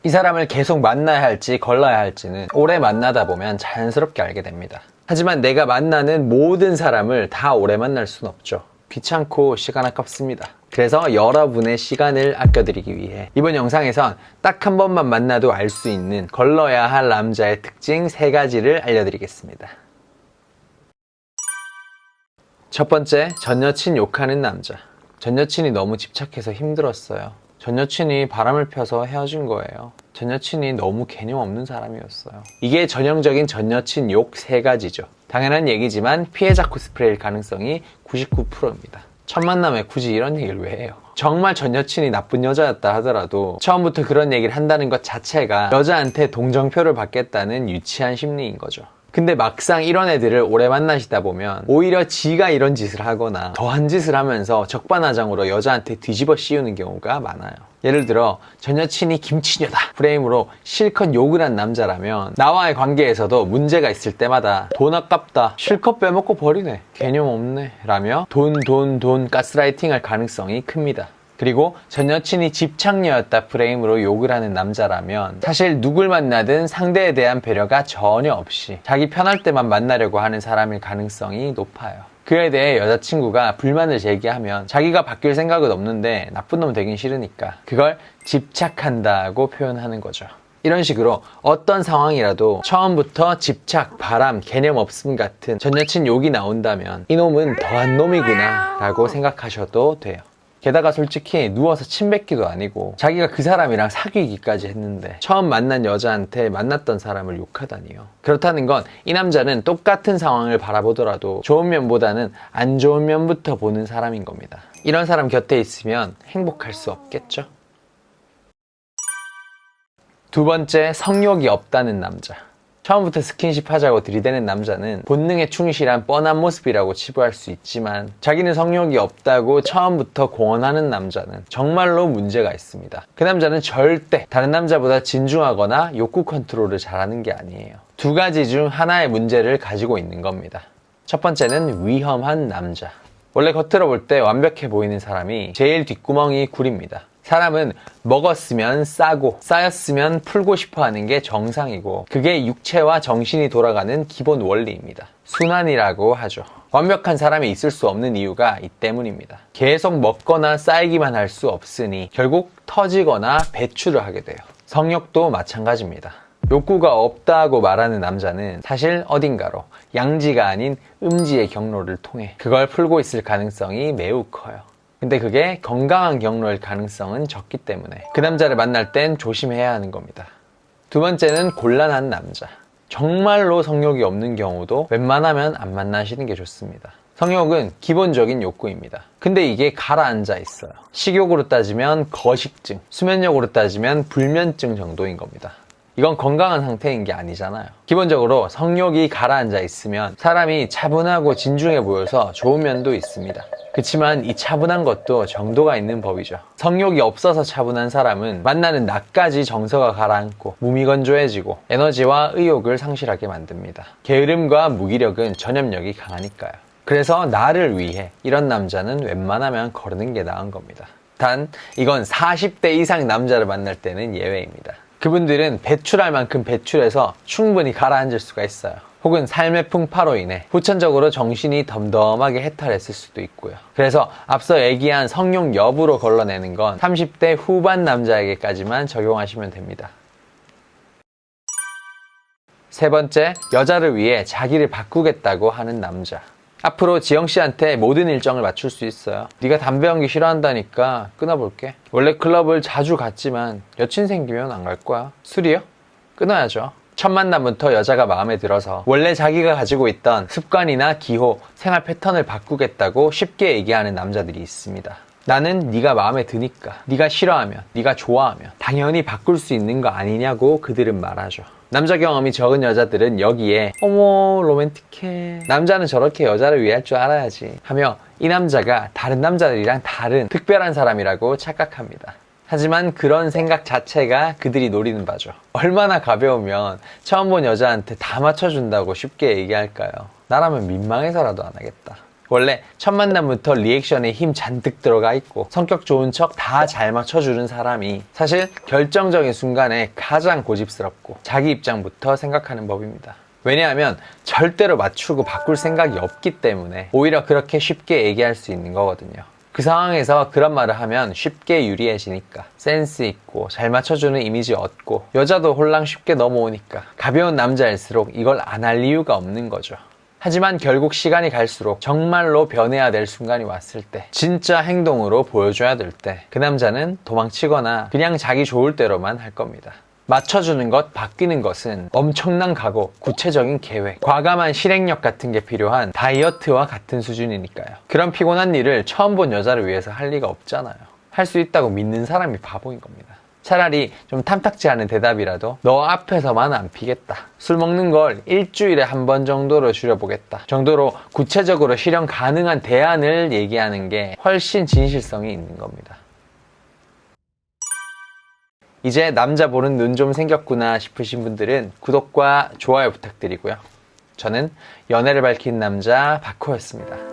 이 사람을 계속 만나야 할지 걸러야 할지는 오래 만나다 보면 자연스럽게 알게 됩니다. 하지만 내가 만나는 모든 사람을 다 오래 만날 순 없죠. 귀찮고 시간 아깝습니다. 그래서 여러분의 시간을 아껴드리기 위해 이번 영상에선 딱 한 번만 만나도 알 수 있는 걸러야 할 남자의 특징 3가지를 알려드리겠습니다. 첫 번째, 전 여친 욕하는 남자. 전 여친이 너무 집착해서 힘들었어요. 전 여친이 바람을 펴서 헤어진 거예요. 전 여친이 너무 개념 없는 사람이었어요. 이게 전형적인 전 여친 욕 3가지죠. 당연한 얘기지만 피해자 코스프레일 가능성이 99%입니다. 첫 만남에 굳이 이런 얘기를 왜 해요? 정말 전 여친이 나쁜 여자였다 하더라도 처음부터 그런 얘기를 한다는 것 자체가 여자한테 동정표를 받겠다는 유치한 심리인 거죠. 근데 막상 이런 애들을 오래 만나시다 보면 오히려 지가 이런 짓을 하거나 더한 짓을 하면서 적반하장으로 여자한테 뒤집어 씌우는 경우가 많아요. 예를 들어 전 여친이 김치녀다 프레임으로 실컷 욕을 한 남자라면 나와의 관계에서도 문제가 있을 때마다 돈 아깝다, 실컷 빼먹고 버리네, 개념 없네 라며 돈 가스라이팅 할 가능성이 큽니다. 그리고 전 여친이 집착녀였다 프레임으로 욕을 하는 남자라면 사실 누굴 만나든 상대에 대한 배려가 전혀 없이 자기 편할 때만 만나려고 하는 사람일 가능성이 높아요. 그에 대해 여자친구가 불만을 제기하면 자기가 바뀔 생각은 없는데 나쁜 놈 되긴 싫으니까 그걸 집착한다고 표현하는 거죠. 이런 식으로 어떤 상황이라도 처음부터 집착, 바람, 개념 없음 같은 전 여친 욕이 나온다면 이놈은 더한 놈이구나 라고 생각하셔도 돼요. 게다가 솔직히 누워서 침 뱉기도 아니고 자기가 그 사람이랑 사귀기까지 했는데 처음 만난 여자한테 만났던 사람을 욕하다니요. 그렇다는 건 이 남자는 똑같은 상황을 바라보더라도 좋은 면보다는 안 좋은 면부터 보는 사람인 겁니다. 이런 사람 곁에 있으면 행복할 수 없겠죠? 두 번째, 성욕이 없다는 남자. 처음부터 스킨십 하자고 들이대는 남자는 본능에 충실한 뻔한 모습이라고 치부할 수 있지만 자기는 성욕이 없다고 처음부터 공언하는 남자는 정말로 문제가 있습니다. 그 남자는 절대 다른 남자보다 진중하거나 욕구 컨트롤을 잘하는 게 아니에요. 2가지 중 하나의 문제를 가지고 있는 겁니다. 첫 번째는 위험한 남자. 원래 겉으로 볼 때 완벽해 보이는 사람이 제일 뒷구멍이 구립니다. 사람은 먹었으면 싸고 쌓였으면 풀고 싶어 하는 게 정상이고 그게 육체와 정신이 돌아가는 기본 원리입니다. 순환이라고 하죠. 완벽한 사람이 있을 수 없는 이유가 이 때문입니다. 계속 먹거나 쌓이기만 할 수 없으니 결국 터지거나 배출을 하게 돼요. 성욕도 마찬가지입니다. 욕구가 없다고 말하는 남자는 사실 어딘가로 양지가 아닌 음지의 경로를 통해 그걸 풀고 있을 가능성이 매우 커요. 근데 그게 건강한 경로일 가능성은 적기 때문에 그 남자를 만날 땐 조심해야 하는 겁니다. 두 번째는 곤란한 남자. 정말로 성욕이 없는 경우도 웬만하면 안 만나시는 게 좋습니다. 성욕은 기본적인 욕구입니다. 근데 이게 가라앉아 있어요. 식욕으로 따지면 거식증, 수면욕으로 따지면 불면증 정도인 겁니다. 이건 건강한 상태인 게 아니잖아요. 기본적으로 성욕이 가라앉아 있으면 사람이 차분하고 진중해 보여서 좋은 면도 있습니다. 그치만 이 차분한 것도 정도가 있는 법이죠. 성욕이 없어서 차분한 사람은 만나는 낮까지 정서가 가라앉고 몸이 건조해지고 에너지와 의욕을 상실하게 만듭니다. 게으름과 무기력은 전염력이 강하니까요. 그래서 나를 위해 이런 남자는 웬만하면 거르는 게 나은 겁니다. 단 이건 40대 이상 남자를 만날 때는 예외입니다. 그분들은 배출할 만큼 배출해서 충분히 가라앉을 수가 있어요. 혹은 삶의 풍파로 인해 후천적으로 정신이 덤덤하게 해탈했을 수도 있고요. 그래서 앞서 얘기한 성욕 여부로 걸러내는 건 30대 후반 남자에게까지만 적용하시면 됩니다. 세 번째, 여자를 위해 자기를 바꾸겠다고 하는 남자. 앞으로 지영씨한테 모든 일정을 맞출 수 있어요. 네가 담배 연기 싫어한다니까 끊어볼게. 원래 클럽을 자주 갔지만 여친 생기면 안 갈 거야. 술이요? 끊어야죠. 첫 만남부터 여자가 마음에 들어서 원래 자기가 가지고 있던 습관이나 기호, 생활 패턴을 바꾸겠다고 쉽게 얘기하는 남자들이 있습니다. 나는 네가 마음에 드니까, 네가 싫어하면, 네가 좋아하면 당연히 바꿀 수 있는 거 아니냐고 그들은 말하죠. 남자 경험이 적은 여자들은 여기에 어머 로맨틱해, 남자는 저렇게 여자를 위할 줄 알아야지 하며 이 남자가 다른 남자들이랑 다른 특별한 사람이라고 착각합니다. 하지만 그런 생각 자체가 그들이 노리는 바죠. 얼마나 가벼우면 처음 본 여자한테 다 맞춰준다고 쉽게 얘기할까요? 나라면 민망해서라도 안 하겠다. 원래 첫 만남부터 리액션에 힘 잔뜩 들어가 있고 성격 좋은 척 다 잘 맞춰주는 사람이 사실 결정적인 순간에 가장 고집스럽고 자기 입장부터 생각하는 법입니다. 왜냐하면 절대로 맞추고 바꿀 생각이 없기 때문에 오히려 그렇게 쉽게 얘기할 수 있는 거거든요. 그 상황에서 그런 말을 하면 쉽게 유리해지니까 센스 있고 잘 맞춰주는 이미지 얻고 여자도 홀랑 쉽게 넘어오니까 가벼운 남자일수록 이걸 안 할 이유가 없는 거죠. 하지만 결국 시간이 갈수록 정말로 변해야 될 순간이 왔을 때 진짜 행동으로 보여줘야 될 때 그 남자는 도망치거나 그냥 자기 좋을 대로만 할 겁니다. 맞춰주는 것, 바뀌는 것은 엄청난 각오, 구체적인 계획, 과감한 실행력 같은 게 필요한 다이어트와 같은 수준이니까요. 그런 피곤한 일을 처음 본 여자를 위해서 할 리가 없잖아요. 할 수 있다고 믿는 사람이 바보인 겁니다. 차라리 좀 탐탁지 않은 대답이라도 너 앞에서만 안 피겠다. 술 먹는 걸 일주일에 한 번 정도로 줄여보겠다. 정도로 구체적으로 실현 가능한 대안을 얘기하는 게 훨씬 진실성이 있는 겁니다. 이제 남자 보는 눈 좀 생겼구나 싶으신 분들은 구독과 좋아요 부탁드리고요. 저는 연애를 밝힌 남자 바코였습니다.